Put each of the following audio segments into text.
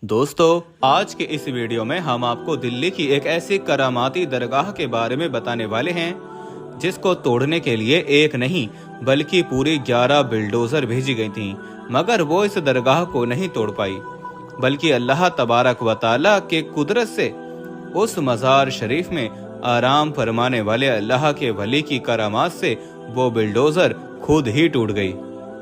दोस्तों, आज के इस वीडियो में हम आपको दिल्ली की एक ऐसी करामाती दरगाह के बारे में बताने वाले हैं जिसको तोड़ने के लिए एक नहीं बल्कि पूरी 11 बिल्डोजर भेजी गई थीं, मगर वो इस दरगाह को नहीं तोड़ पाई, बल्कि अल्लाह तबारक व तआला के कुदरत से उस मज़ार शरीफ में आराम फरमाने वाले अल्लाह के वली की करामात से वो बिल्डोजर खुद ही टूट गई।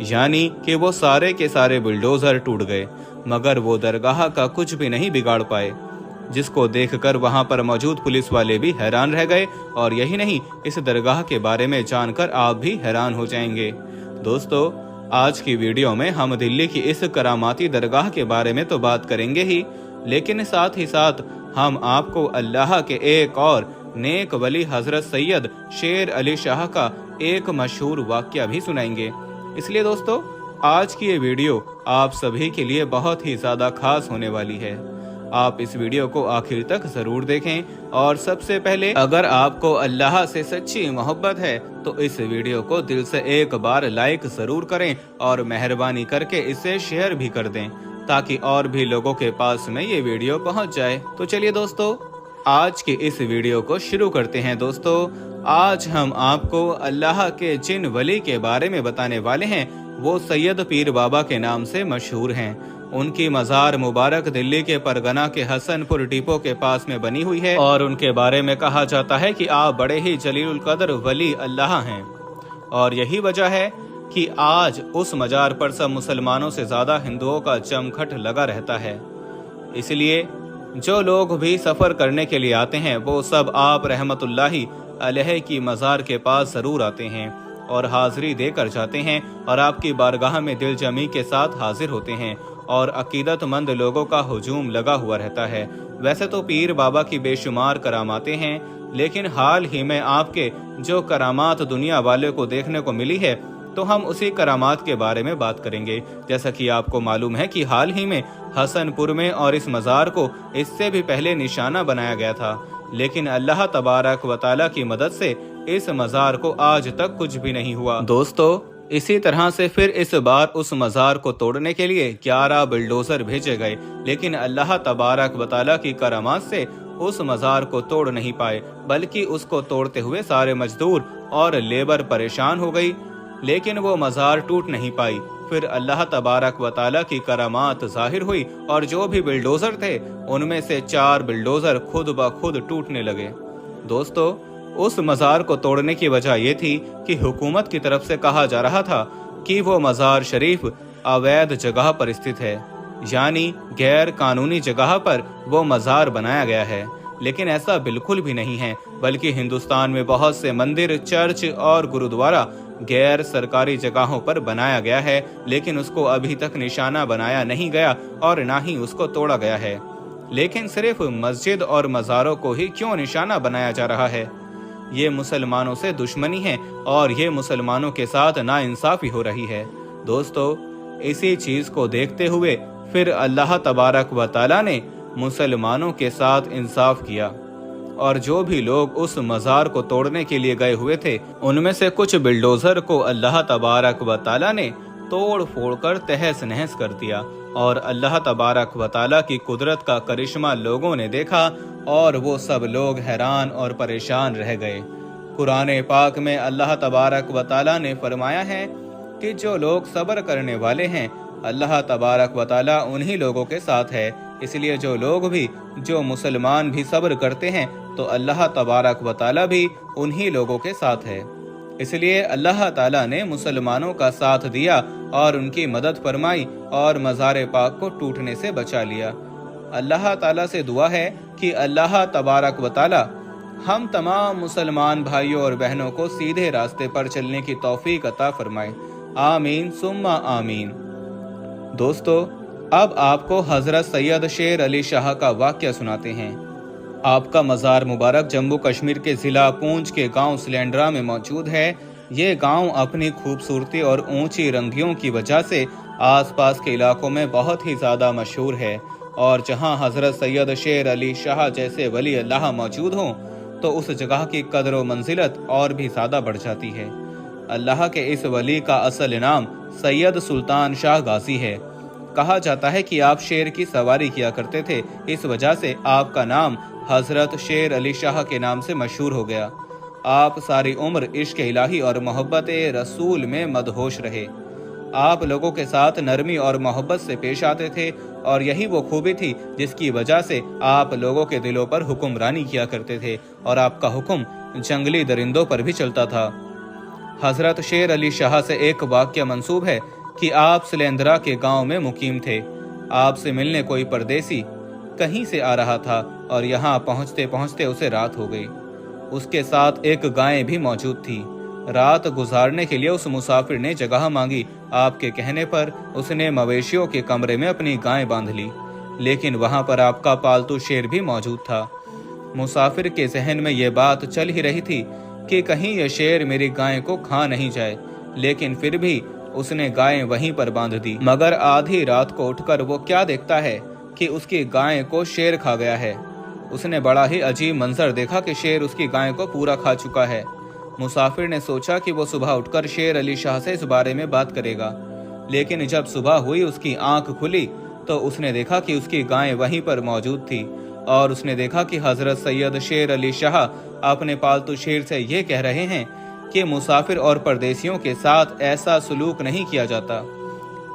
यानी कि वो सारे के सारे बिल्डोजर टूट गए, मगर वो दरगाह का कुछ भी नहीं बिगाड़ पाए, जिसको देखकर वहां पर मौजूद पुलिस वाले भी हैरान रह गए। और यही नहीं, इस दरगाह के बारे में जानकर आप भी हैरान हो जाएंगे। दोस्तों, आज की वीडियो में हम दिल्ली की इस करामाती दरगाह के बारे में तो बात करेंगे ही, लेकिन साथ ही साथ हम आपको अल्लाह के एक और नेक वली हजरत सैयद शेर अली शाह का एक मशहूर वाक़या भी सुनाएंगे। इसलिए दोस्तों, आज की ये वीडियो आप सभी के लिए बहुत ही ज़्यादा खास होने वाली है। आप इस वीडियो को आखिर तक ज़रूर देखें। और सबसे पहले, अगर आपको अल्लाह से सच्ची मोहब्बत है तो इस वीडियो को दिल से एक बार लाइक ज़रूर करें और मेहरबानी करके इसे शेयर भी कर दें, ताकि और भी लोगों के पास में ये वीडियो पहुंच जाए। तो चलिए दोस्तों, आज की इस वीडियो को शुरू करते हैं। दोस्तों, आज हम आपको अल्लाह के जिन वली के बारे में बताने वाले हैं, वो सैयद पीर बाबा के नाम से मशहूर हैं। उनकी मज़ार मुबारक दिल्ली के परगना के हसनपुर डिपो के पास में बनी हुई है और उनके बारे में कहा जाता है कि आप बड़े ही जलीलुल कदर वली अल्लाह हैं। और यही वजह है कि आज उस मज़ार पर सब मुसलमानों से ज़्यादा हिंदुओं का जमघट लगा रहता है। इसलिए जो लोग भी सफ़र करने के लिए आते हैं, वो सब आप रहमतुल्लाहि अलैह की मज़ार के पास ज़रूर आते हैं और हाज़िरी देकर जाते हैं और आपकी बारगाह में दिल जमी के साथ हाजिर होते हैं और अकीदतमंद लोगों का हुजूम लगा हुआ रहता है। वैसे तो पीर बाबा की बेशुमार करामातें हैं, लेकिन हाल ही में आपके जो करामात दुनिया वाले को देखने को मिली है, तो हम उसी करामात के बारे में बात करेंगे। जैसा कि आपको मालूम है कि हाल ही में हसनपुर में और इस मज़ार को इससे भी पहले निशाना बनाया गया था, लेकिन अल्लाह तबारक व तआला की मदद से इस मज़ार को आज तक कुछ भी नहीं हुआ। दोस्तों, इसी तरह से फिर इस बार उस मज़ार को तोड़ने के लिए 11 बिल्डोजर भेजे गए, लेकिन अल्लाह तबारक व तआला की करामात से उस मज़ार को तोड़ नहीं पाए, बल्कि उसको तोड़ते हुए सारे मजदूर और लेबर परेशान हो गई, लेकिन वो मज़ार टूट नहीं पाई। फिर अल्लाह तबारक व तआला की करामात जाहिर हुई और जो भी बिल्डोजर थे, उनमें से 4 बिल्डोजर खुद ब खुद टूटने लगे। दोस्तों, उस मज़ार को तोड़ने की वजह ये थी कि हुकूमत की तरफ से कहा जा रहा था कि वो मज़ार शरीफ अवैध जगह पर स्थित है, यानी गैर कानूनी जगह पर वो मज़ार बनाया गया है। लेकिन ऐसा बिल्कुल भी नहीं है, बल्कि हिंदुस्तान में बहुत से मंदिर, चर्च और गुरुद्वारा गैर सरकारी जगहों पर बनाया गया है, लेकिन उसको अभी तक निशाना बनाया नहीं गया और ना ही उसको तोड़ा गया है। लेकिन सिर्फ मस्जिद और मज़ारों को ही क्यों निशाना बनाया जा रहा है? ये मुसलमानों से दुश्मनी है और ये मुसलमानों के साथ नाइंसाफी हो रही है। दोस्तों, इसी चीज़ को देखते हुए फिर अल्लाह तबारक व तआला ने मुसलमानों के साथ इंसाफ किया और जो भी लोग उस मज़ार को तोड़ने के लिए गए हुए थे, उनमें से कुछ बिल्डोजर को अल्लाह तबारक व तआला ने तोड़ फोड़ कर तहस नहस कर दिया। और अल्लाह तबारक व तआला की कुदरत का करिश्मा लोगों ने देखा और वो सब लोग हैरान और परेशान रह गए। कुरान पाक में अल्लाह तबारक व तआला ने फरमाया है कि जो लोग सब्र करने वाले हैं, अल्लाह तबारक व तआला उन्हीं लोगों के साथ है। इसलिए जो लोग भी, जो मुसलमान भी सब्र करते हैं, तो अल्लाह तबारक व तआला भी उन्हीं लोगों के साथ है। इसलिए अल्लाह ताला ने मुसलमानों का साथ दिया और उनकी मदद फरमाई और मज़ार पाक को टूटने से बचा लिया। अल्लाह ताला से दुआ है कि अल्लाह तबारक व तआला हम तमाम मुसलमान भाइयों और बहनों को सीधे रास्ते पर चलने की तौफीक अता फरमाए। आमीन सुम्मा आमीन। दोस्तों, अब आपको हजरत सैयद शेर अली शाह का वाक़या सुनाते हैं। आपका मज़ार मुबारक जम्मू कश्मीर के ज़िला पूंछ के गांव सिलेंड्रा में मौजूद है। ये गांव अपनी खूबसूरती और ऊंची रंगियों की वजह से आसपास के इलाकों में बहुत ही ज़्यादा मशहूर है, और जहां हज़रत सैयद शेर अली शाह जैसे वली अल्लाह मौजूद हों तो उस जगह की कदर व मंजिलत और भी ज़्यादा बढ़ जाती है। अल्लाह के इस वली का असल नाम सैयद सुल्तान शाह गाजी है। कहा जाता है कि आप शेर की सवारी किया करते थे, इस वजह से आपका नाम हजरत शेर अली शाह के नाम से मशहूर हो गया। आप सारी उम्र इश्क इलाही और मोहब्बत रसूल में मदहोश रहे। आप लोगों के साथ नरमी और मोहब्बत से पेश आते थे और यही वो खूबी थी जिसकी वजह से आप लोगों के दिलों पर हुक्मरानी किया करते थे और आपका हुक्म जंगली दरिंदों पर भी चलता था। हजरत शेर अली शाह से एक वाक्य मंसूब है कि आप सलेंद्रा के गांव में मुकीम थे। आपसे मिलने कोई परदेसी कहीं से आ रहा था और यहाँ पहुँचते पहुँचते उसे रात हो गई। उसके साथ एक गाय भी मौजूद थी। रात गुजारने के लिए उस मुसाफिर ने जगह मांगी। आपके कहने पर उसने मवेशियों के कमरे में अपनी गाय बांध ली, लेकिन वहां पर आपका पालतू शेर भी मौजूद था। मुसाफिर के जहन में ये बात चल ही रही थी कि कहीं यह शेर मेरी गाय को खा नहीं जाए, लेकिन फिर भी उसने गाय वहीं पर बांध दी। मगर आधी रात को उठकर वो क्या देखता है कि उसकी गाय को शेर खा गया है। उसने बड़ा ही अजीब मंजर देखा कि शेर उसकी गाय को पूरा खा चुका है। मुसाफिर ने सोचा कि वो सुबह उठकर शेर अली शाह से इस बारे में बात करेगा, लेकिन जब सुबह हुई उसकी आंख खुली तो उसने देखा कि उसकी गाय वहीं पर मौजूद थी और उसने देखा कि हजरत सैयद शेर अली शाह अपने पालतू शेर से ये कह रहे हैं कि मुसाफिर और परदेसियों के साथ ऐसा सलूक नहीं किया जाता।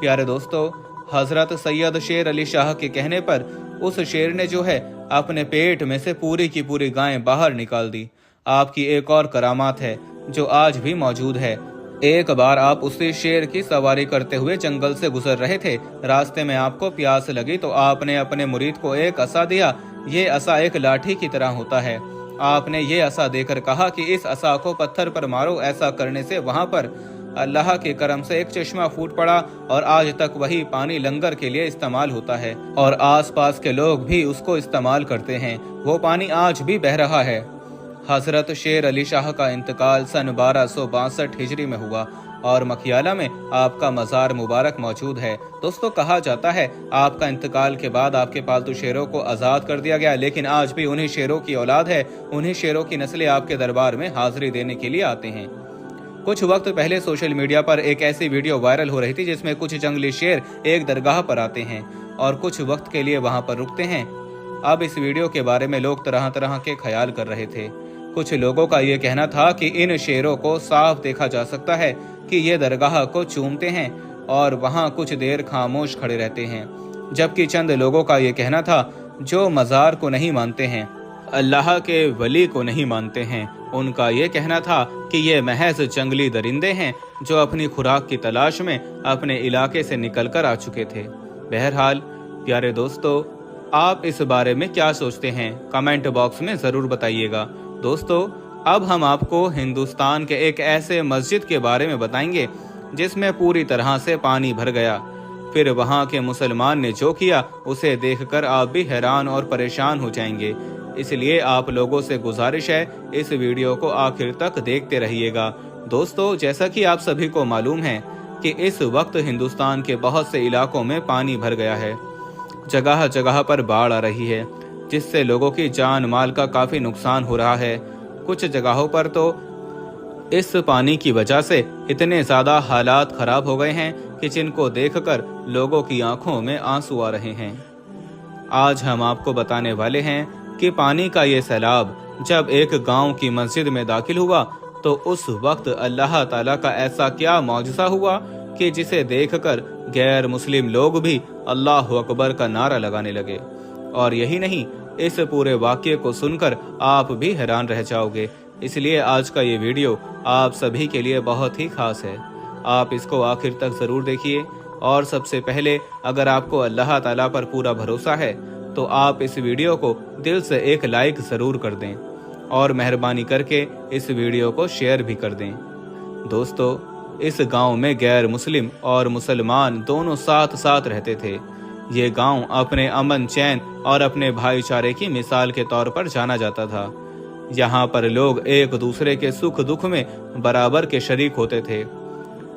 प्यारे दोस्तों, हजरत सैयद शेर अली शाह के कहने पर उस शेर ने जो है अपने पेट में से पूरी की पूरी गाय बाहर निकाल दी। आपकी एक और करामात है जो आज भी मौजूद है। एक बार आप उसी शेर की सवारी करते हुए जंगल से गुजर रहे थे। रास्ते में आपको प्यास लगी तो आपने अपने मुरीद को एक असा दिया। ये असा एक लाठी की तरह होता है। आपने ये असा देकर कहा कि इस असा को पत्थर पर मारो। ऐसा करने से वहां पर अल्लाह के करम से एक चश्मा फूट पड़ा और आज तक वही पानी लंगर के लिए इस्तेमाल होता है और आसपास के लोग भी उसको इस्तेमाल करते हैं। वो पानी आज भी बह रहा है। हजरत शेर अली शाह का इंतकाल सन 1262 हिजरी में हुआ और मखियाला में आपका मज़ार मुबारक मौजूद है। दोस्तों, कहा जाता है आपका इंतकाल के बाद आपके पालतू शेरों को आज़ाद कर दिया गया, लेकिन आज भी उन्हीं शेरों की औलाद है, उन्हीं शेरों की नस्लें आपके दरबार में हाजिरी देने के लिए आते हैं। कुछ वक्त पहले सोशल मीडिया पर एक ऐसी वीडियो वायरल हो रही थी जिसमें कुछ जंगली शेर एक दरगाह पर आते हैं और कुछ वक्त के लिए वहां पर रुकते हैं। अब इस वीडियो के बारे में लोग तरह तरह के ख्याल कर रहे थे। कुछ लोगों का ये कहना था कि इन शेरों को साफ देखा जा सकता है कि ये दरगाह को चूमते हैं और वहां कुछ देर खामोश खड़े रहते हैं, जबकि चंद लोगों का ये कहना था जो मज़ार को नहीं मानते हैं, अल्लाह के वली को नहीं मानते हैं, उनका ये कहना था कि ये महज जंगली दरिंदे हैं जो अपनी खुराक की तलाश में अपने इलाके से निकलकर आ चुके थे। बहरहाल प्यारे दोस्तों, आप इस बारे में क्या सोचते हैं कमेंट बॉक्स में ज़रूर बताइएगा। दोस्तों, अब हम आपको हिंदुस्तान के एक ऐसे मस्जिद के बारे में बताएंगे जिसमें पूरी तरह से पानी भर गया। फिर वहां के मुसलमान ने जो किया उसे देखकर आप भी हैरान और परेशान हो जाएंगे। इसलिए आप लोगों से गुजारिश है, इस वीडियो को आखिर तक देखते रहिएगा। दोस्तों, जैसा कि आप सभी को मालूम है कि इस वक्त हिंदुस्तान के बहुत से इलाकों में पानी भर गया है। जगह जगह पर बाढ़ आ रही है, जिससे लोगों की जान माल का काफ़ी नुकसान हो रहा है। कुछ जगहों पर तो इस पानी की वजह से इतने ज़्यादा हालात ख़राब हो गए हैं कि जिनको देखकर लोगों की आंखों में आंसू आ रहे हैं। आज हम आपको बताने वाले हैं कि पानी का ये सैलाब जब एक गांव की मस्जिद में दाखिल हुआ तो उस वक्त अल्लाह ताला का ऐसा क्या मौजज़ा हुआ कि जिसे देखकर गैर मुस्लिम लोग भी अल्लाह अकबर का नारा लगाने लगे। और यही नहीं, इस पूरे वाक़ये को सुनकर आप भी हैरान रह जाओगे। इसलिए आज का ये वीडियो आप सभी के लिए बहुत ही खास है। आप इसको आखिर तक ज़रूर देखिए। और सबसे पहले, अगर आपको अल्लाह ताला पर पूरा भरोसा है तो आप इस वीडियो को दिल से एक लाइक ज़रूर कर दें और मेहरबानी करके इस वीडियो को शेयर भी कर दें। दोस्तों, इस गांव में गैर मुस्लिम और मुसलमान दोनों साथ साथ रहते थे। ये गांव अपने अमन चैन और अपने भाईचारे की मिसाल के तौर पर जाना जाता था। यहाँ पर लोग एक दूसरे के सुख दुख में बराबर के शरीक होते थे।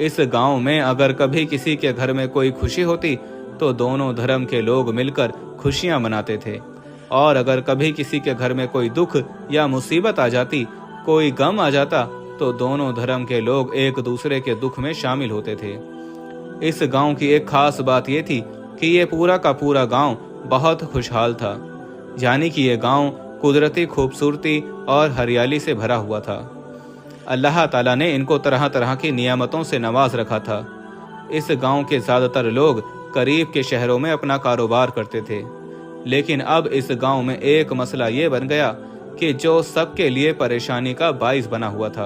इस गांव में अगर कभी किसी के घर में कोई खुशी होती तो दोनों धर्म के लोग मिलकर खुशियां मनाते थे, और अगर कभी किसी के घर में कोई दुख या मुसीबत आ जाती, कोई गम आ जाता, तो दोनों धर्म के लोग एक दूसरे के दुख में शामिल होते थे। इस गांव की एक खास बात ये थी कि ये पूरा का पूरा गांव बहुत खुशहाल था, यानी कि ये गांव कुदरती खूबसूरती और हरियाली से भरा हुआ था। अल्लाह ताला ने इनको तरह तरह की नियामतों से नवाज रखा था। इस गांव के ज़्यादातर लोग करीब के शहरों में अपना कारोबार करते थे, लेकिन अब इस गांव में एक मसला ये बन गया कि जो सबके लिए परेशानी का बाइस बना हुआ था,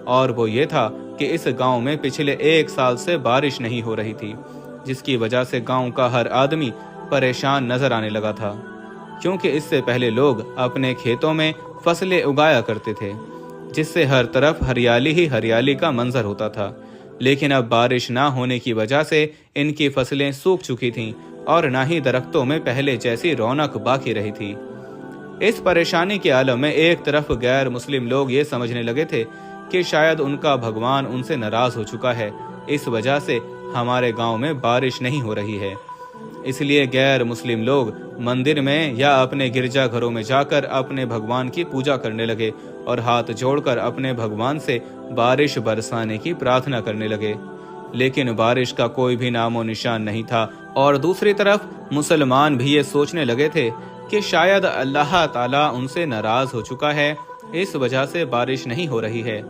और वो ये था कि इस गांव में पिछले 1 साल से बारिश नहीं हो रही थी, जिसकी वजह से गांव का हर आदमी परेशान नजर आने लगा था, क्योंकि इससे पहले लोग अपने खेतों में फसलें उगाया करते थे, जिससे हर तरफ हरियाली ही हरियाली का मंजर होता था। लेकिन अब बारिश ना होने की वजह से इनकी फसलें सूख चुकी थीं और ना ही दरख्तों में पहले जैसी रौनक बाकी रही थी। इस परेशानी के आलम में एक तरफ गैर मुस्लिम लोग ये समझने लगे थे कि शायद उनका भगवान उनसे नाराज हो चुका है, इस वजह से हमारे गांव में बारिश नहीं हो रही है। इसलिए गैर मुस्लिम लोग मंदिर में या अपने गिरजा घरों में जाकर अपने भगवान की पूजा करने लगे और हाथ जोड़कर अपने भगवान से बारिश बरसाने की प्रार्थना करने लगे। लेकिन बारिश का कोई भी नामो निशान नहीं था, और दूसरी तरफ मुसलमान भी ये सोचने लगे थे कि शायद अल्लाह ताला उनसे नाराज हो चुका है, इस वजह से बारिश नहीं हो रही है।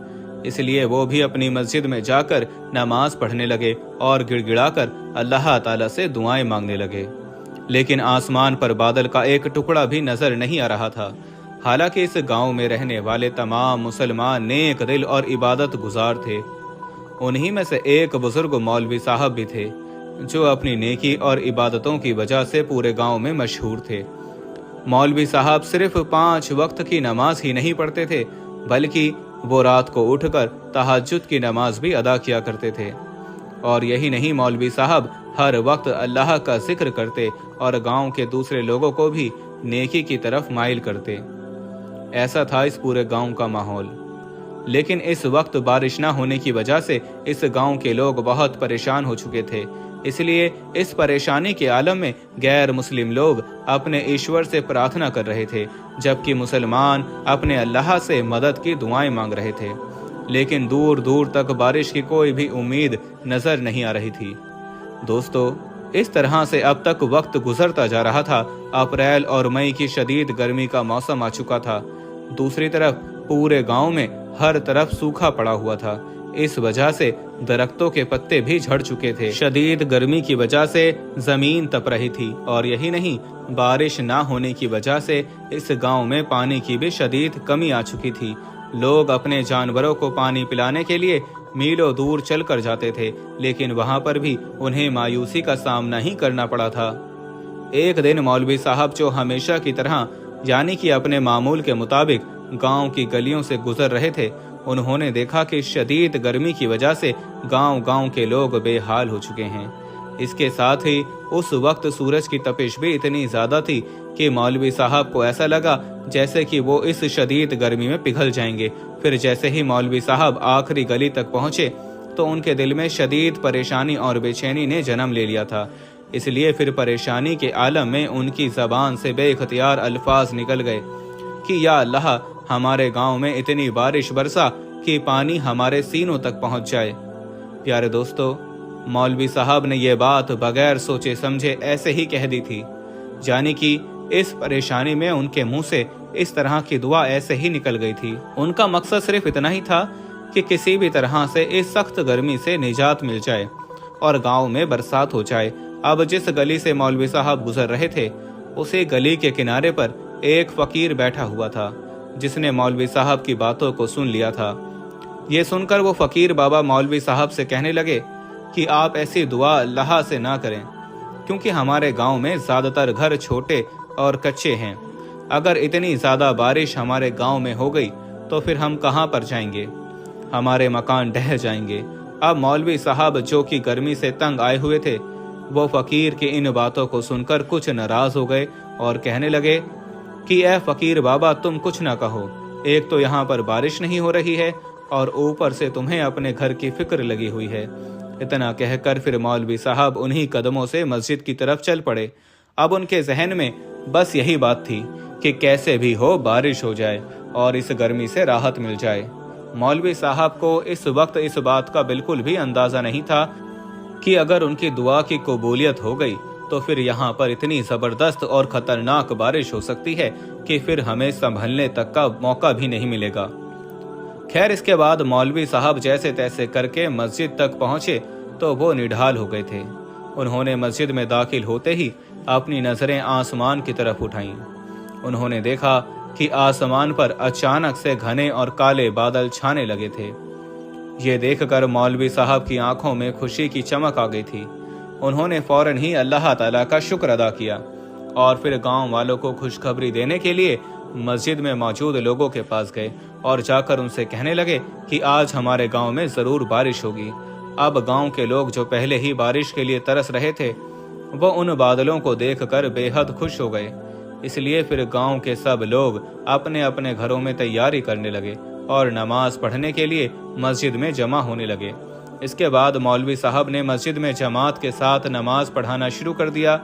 इसलिए वो भी अपनी मस्जिद में जाकर नमाज पढ़ने लगे और गिड़गिड़ाकर अल्लाह ताला से दुआएं मांगने लगे। लेकिन आसमान पर बादल का एक टुकड़ा भी नजर नहीं आ रहा था। हालांकि इस गांव में रहने वाले तमाम मुसलमान नेक दिल और इबादत गुजार थे। उन्हीं में से एक बुजुर्ग मौलवी साहब भी थे, जो अपनी नेकी और इबादतों की वजह से पूरे गांव में मशहूर थे। मौलवी साहब सिर्फ 5 वक्त की नमाज ही नहीं पढ़ते थे, बल्कि वो रात को उठकर तहज्जुद की नमाज भी अदा किया करते थे। और यही नहीं, मौलवी साहब हर वक्त अल्लाह का जिक्र करते और गांव के दूसरे लोगों को भी नेकी की तरफ माइल करते। ऐसा था इस पूरे गांव का माहौल। लेकिन इस वक्त बारिश न होने की वजह से इस गांव के लोग बहुत परेशान हो चुके थे। इसलिए इस परेशानी के आलम में गैर मुस्लिम लोग अपने ईश्वर से प्रार्थना कर रहे थे, जबकि मुसलमान अपने अल्लाह से मदद की दुआएं मांग रहे थे। लेकिन दूर दूर तक बारिश की कोई भी उम्मीद नजर नहीं आ रही थी। दोस्तों, इस तरह से अब तक वक्त गुजरता जा रहा था। अप्रैल और मई की शदीद गर्मी का मौसम आ चुका था। दूसरी तरफ पूरे गांव में हर तरफ सूखा पड़ा हुआ था। इस वजह से दरख्तों के पत्ते भी झड़ चुके थे। शदीद गर्मी की वजह से जमीन तप रही थी, और यही नहीं, बारिश ना होने की वजह से इस गांव में पानी की भी शदीद कमी आ चुकी थी। लोग अपने जानवरों को पानी पिलाने के लिए मीलों दूर चल कर जाते थे, लेकिन वहां पर भी उन्हें मायूसी का सामना ही करना पड़ा था। एक दिन मौलवी साहब, जो हमेशा की तरह यानी कि अपने मामूल के मुताबिक गांव की गलियों से गुजर रहे थे, उन्होंने देखा कि शदीद गर्मी की वजह से गांव के लोग बेहाल हो चुके हैं। इसके साथ ही उस वक्त सूरज की तपिश भी इतनी ज्यादा थी कि मौलवी साहब को ऐसा लगा जैसे कि वो इस शदीद गर्मी में पिघल जाएंगे। फिर जैसे ही मौलवी साहब आखिरी गली तक पहुंचे तो उनके दिल में शदीद परेशानी और बेचैनी ने जन्म ले लिया था। इसलिए फिर परेशानी के आलम में उनकी जबान से बेइख्तियार अल्फाज निकल गए कि या अल्लाह, हमारे गांव में इतनी बारिश बरसा कि पानी हमारे सीनों तक पहुंच जाए। प्यारे दोस्तों, मौलवी साहब ने ये बात बगैर सोचे समझे ऐसे ही कह दी थी, यानी कि इस परेशानी में उनके मुंह से इस तरह की दुआ ऐसे ही निकल गई थी। उनका मकसद सिर्फ इतना ही था कि किसी भी तरह से इस सख्त गर्मी से निजात मिल जाए और गांव में बरसात हो जाए। अब जिस गली से मौलवी साहब गुजर रहे थे, उसी गली के किनारे पर एक फकीर बैठा हुआ था, जिसने मौलवी साहब की बातों को सुन लिया था। ये सुनकर वो फकीर बाबा मौलवी साहब से कहने लगे कि आप ऐसी दुआ अल्लाह से ना करें, क्योंकि हमारे गांव में ज्यादातर घर छोटे और कच्चे हैं। अगर इतनी ज्यादा बारिश हमारे गांव में हो गई तो फिर हम कहां पर जाएंगे, हमारे मकान ढह जाएंगे। अब मौलवी साहब, जो कि गर्मी से तंग आए हुए थे, वो फकीर की इन बातों को सुनकर कुछ नाराज हो गए और कहने लगे कि ए फकीर बाबा, तुम कुछ ना कहो। एक तो यहाँ पर बारिश नहीं हो रही है और ऊपर से तुम्हें अपने घर की फिक्र लगी हुई है। इतना कहकर फिर मौलवी साहब उन्हीं कदमों से मस्जिद की तरफ चल पड़े। अब उनके जहन में बस यही बात थी कि कैसे भी हो बारिश हो जाए और इस गर्मी से राहत मिल जाए। मौलवी साहब को इस वक्त इस बात का बिल्कुल भी अंदाजा नहीं था कि अगर उनकी दुआ की कबूलियत हो गई तो फिर यहाँ पर इतनी जबरदस्त और खतरनाक बारिश हो सकती है कि फिर हमें संभलने तक का मौका भी नहीं मिलेगा। खैर, इसके बाद मौलवी साहब जैसे तैसे करके मस्जिद तक पहुंचे तो वो निढाल हो गए थे। उन्होंने मस्जिद में दाखिल होते ही अपनी नजरें आसमान की तरफ उठाईं। उन्होंने देखा कि आसमान पर अचानक से घने और काले बादल छाने लगे थे। ये देखकर मौलवी साहब की आंखों में खुशी की चमक आ गई थी। उन्होंने फौरन ही अल्लाह ताला का शुक्र अदा किया और फिर गांव वालों को खुशखबरी देने के लिए मस्जिद में मौजूद लोगों के पास गए और जाकर उनसे कहने लगे कि आज हमारे गांव में जरूर बारिश होगी। अब गांव के लोग जो पहले ही बारिश के लिए तरस रहे थे वो उन बादलों को देखकर बेहद खुश हो गए। इसलिए फिर गांव के सब लोग अपने अपने घरों में तैयारी करने लगे और नमाज पढ़ने के लिए मस्जिद में जमा होने लगे। इसके बाद मौलवी साहब ने मस्जिद में जमात के साथ नमाज पढ़ाना शुरू कर दिया।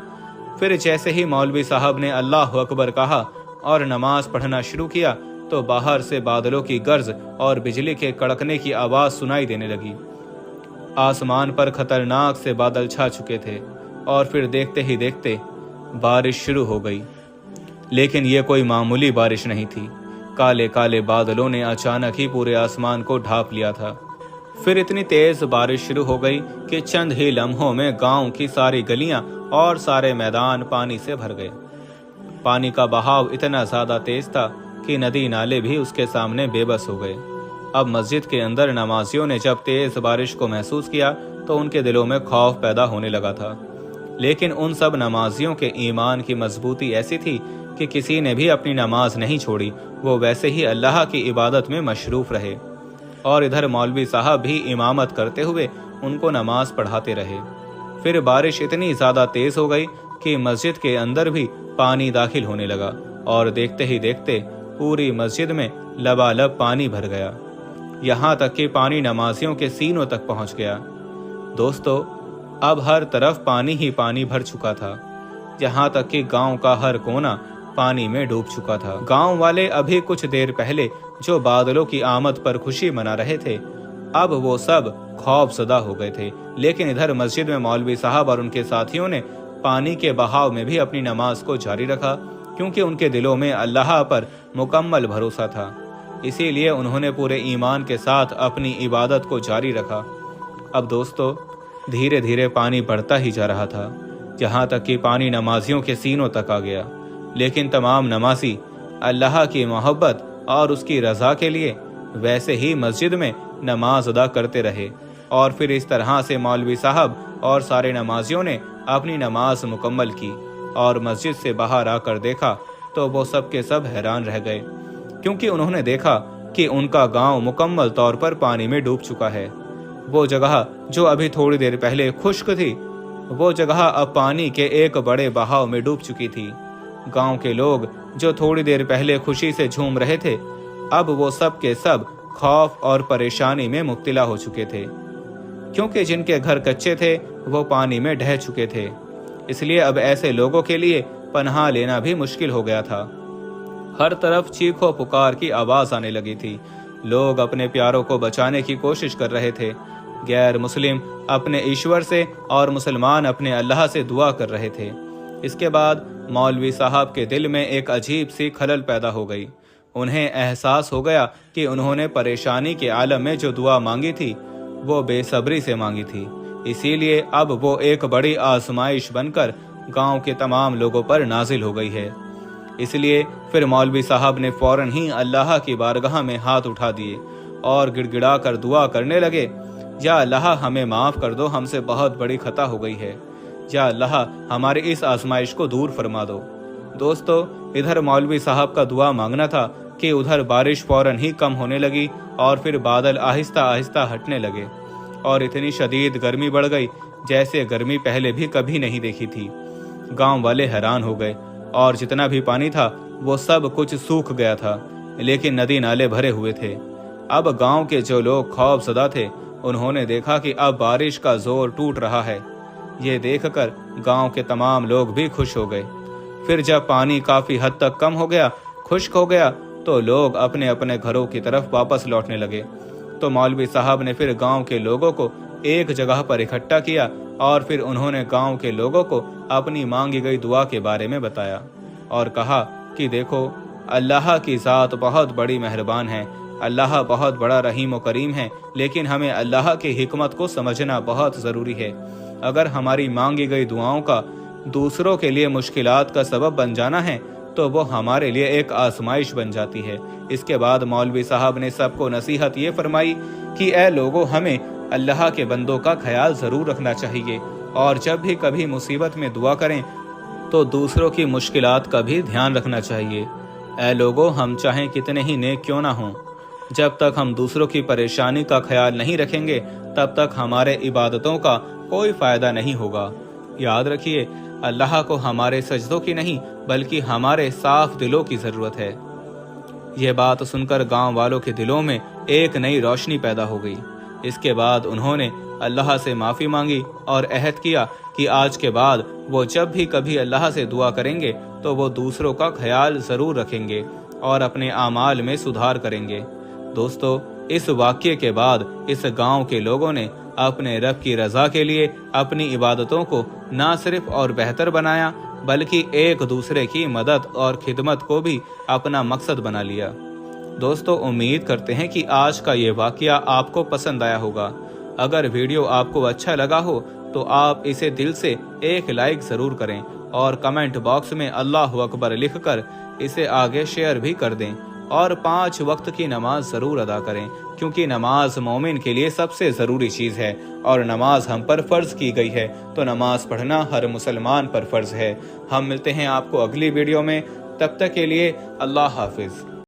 फिर जैसे ही मौलवी साहब ने अल्लाह अकबर कहा और नमाज पढ़ना शुरू किया तो बाहर से बादलों की गर्ज और बिजली के कड़कने की आवाज सुनाई देने लगी। आसमान पर खतरनाक से बादल छा चुके थे और फिर देखते ही देखते बारिश शुरू हो गई। लेकिन ये कोई मामूली बारिश नहीं थी। काले काले बादलों ने अचानक ही पूरे आसमान को ढांप लिया था। फिर इतनी तेज बारिश शुरू हो गई कि चंद ही लम्हों में गांव की सारी गलियां और सारे मैदान पानी से भर गए। पानी का बहाव इतना ज्यादा तेज था कि नदी नाले भी उसके सामने बेबस हो गए। अब मस्जिद के अंदर नमाजियों ने जब तेज बारिश को महसूस किया तो उनके दिलों में खौफ पैदा होने लगा था। लेकिन उन सब नमाजियों के ईमान की मजबूती ऐसी थी कि किसी ने भी अपनी नमाज नहीं छोड़ी। वो वैसे ही अल्लाह की इबादत में मशरूफ रहे और इधर मौलवी साहब भी इमामत करते हुए उनको नमाज पढ़ाते रहे। फिर बारिश इतनी ज्यादा तेज हो गई कि मस्जिद के अंदर भी पानी दाखिल होने लगा और देखते ही देखते पूरी मस्जिद में लबालब पानी भर गया। यहाँ तक कि पानी नमाजियों के सीनों तक पहुँच गया। दोस्तों, अब हर तरफ पानी ही पानी भर चुका था। यहाँ तक कि गांव का हर कोना पानी में डूब चुका था। गांव वाले अभी कुछ देर पहले जो बादलों की आमद पर खुशी मना रहे थे, अब वो सब खौफजदा हो गए थे। लेकिन इधर मस्जिद में मौलवी साहब और उनके साथियों ने पानी के बहाव में भी अपनी नमाज को जारी रखा, क्योंकि उनके दिलों में अल्लाह पर मुकम्मल भरोसा था। इसीलिए उन्होंने पूरे ईमान के साथ अपनी इबादत को जारी रखा। अब दोस्तों, धीरे धीरे पानी बढ़ता ही जा रहा था, जहाँ तक कि पानी नमाजियों के सीनों तक आ गया। लेकिन तमाम नमाजी अल्लाह की मोहब्बत और उसकी रजा के लिए वैसे ही मस्जिद में नमाज अदा करते रहे। और फिर इस तरह से मौलवी साहब और सारे नमाजियों ने अपनी नमाज मुकम्मल की और मस्जिद से बाहर आकर देखा तो वो सब के सब हैरान रह गए, क्योंकि उन्होंने देखा कि उनका गांव मुकम्मल तौर पर पानी में डूब चुका है। वो जगह जो अभी थोड़ी देर पहले खुश्क थी, वो जगह अब पानी के एक बड़े बहाव में डूब चुकी थी। गांव के लोग जो थोड़ी देर पहले खुशी से झूम रहे थे, अब वो सब के सब खौफ और परेशानी में मुब्तला हो चुके थे, क्योंकि जिनके घर कच्चे थे वो पानी में ढह चुके थे। इसलिए अब ऐसे लोगों के लिए पनाह लेना भी मुश्किल हो गया था। हर तरफ चीखों पुकार की आवाज आने लगी थी। लोग अपने प्यारों को बचाने की कोशिश कर रहे थे। गैर मुस्लिम अपने ईश्वर से और मुसलमान अपने अल्लाह से दुआ कर रहे थे। इसके बाद मौलवी साहब के दिल में एक अजीब सी खलल पैदा हो गई। उन्हें एहसास हो गया कि उन्होंने परेशानी के आलम में जो दुआ मांगी थी वो बेसब्री से मांगी थी। इसीलिए अब वो एक बड़ी आजमाइश बनकर गांव के तमाम लोगों पर नाजिल हो गई है। इसलिए फिर मौलवी साहब ने फौरन ही अल्लाह की बारगाह में हाथ उठा दिए और गिड़गिड़ा कर दुआ करने लगे, या अल्लाह हमें माफ़ कर दो, हमसे बहुत बड़ी खता हो गई है। या अल्लाह हमारी इस आजमाइश को दूर फरमा दो। दोस्तों, इधर मौलवी साहब का दुआ मांगना था कि उधर बारिश फौरन ही कम होने लगी और फिर बादल आहिस्ता आहिस्ता हटने लगे और इतनी शदीद गर्मी बढ़ गई जैसे गर्मी पहले भी कभी नहीं देखी थी। गांव वाले हैरान हो गए और जितना भी पानी था वो सब कुछ सूख गया था, लेकिन नदी नाले भरे हुए थे। अब गांव के जो लोग खौफजदा थे उन्होंने देखा कि अब बारिश का जोर टूट रहा है। ये देखकर गांव के तमाम लोग भी खुश हो गए। फिर जब पानी काफी हद तक कम हो गया, खुश्क हो गया तो लोग अपने अपने घरों की तरफ वापस लौटने लगे। तो मौलवी साहब ने फिर गांव के लोगों को एक जगह पर इकट्ठा किया और फिर उन्होंने गांव के लोगों को अपनी मांगी गई दुआ के बारे में बताया और कहा कि देखो, अल्लाह की ज़ात बहुत बड़ी मेहरबान है, अल्लाह बहुत बड़ा रहीम व करीम है, लेकिन हमें अल्लाह की हिकमत को समझना बहुत ज़रूरी है। अगर हमारी मांगी गई दुआओं का दूसरों के लिए मुश्किलात का सबब बन जाना है तो वो हमारे लिए एक आजमाइश बन जाती है। इसके बाद मौलवी साहब ने सबको नसीहत ये फरमाई कि ए लोगों, हमें अल्लाह के बंदों का ख्याल ज़रूर रखना चाहिए और जब भी कभी मुसीबत में दुआ करें तो दूसरों की मुश्किलात का भी ध्यान रखना चाहिए। ए लोगों, हम चाहें कितने ही नेक क्यों ना हों, जब तक हम दूसरों की परेशानी का ख्याल नहीं रखेंगे तब तक हमारे इबादतों का कोई फ़ायदा नहीं होगा। याद रखिए, अल्लाह को हमारे सजदों की नहीं बल्कि हमारे साफ दिलों की ज़रूरत है। ये बात सुनकर गांव वालों के दिलों में एक नई रोशनी पैदा हो गई। इसके बाद उन्होंने अल्लाह से माफ़ी मांगी और अहद किया कि आज के बाद वो जब भी कभी अल्लाह से दुआ करेंगे तो वो दूसरों का ख्याल ज़रूर रखेंगे और अपने आमाल में सुधार करेंगे। दोस्तों, इस वाक़ये के बाद इस गांव के लोगों ने अपने रब की रज़ा के लिए अपनी इबादतों को ना सिर्फ और बेहतर बनाया बल्कि एक दूसरे की मदद और खिदमत को भी अपना मकसद बना लिया। दोस्तों, उम्मीद करते हैं कि आज का ये वाक़या आपको पसंद आया होगा। अगर वीडियो आपको अच्छा लगा हो तो आप इसे दिल से एक लाइक ज़रूर करें और कमेंट बॉक्स में अल्लाह अकबर लिखकर इसे आगे शेयर भी कर दें और 5 वक्त की नमाज ज़रूर अदा करें, क्योंकि नमाज मोमिन के लिए सबसे ज़रूरी चीज़ है और नमाज हम पर फ़र्ज़ की गई है, तो नमाज पढ़ना हर मुसलमान पर फ़र्ज़ है। हम मिलते हैं आपको अगली वीडियो में, तब तक के लिए अल्लाह हाफिज़।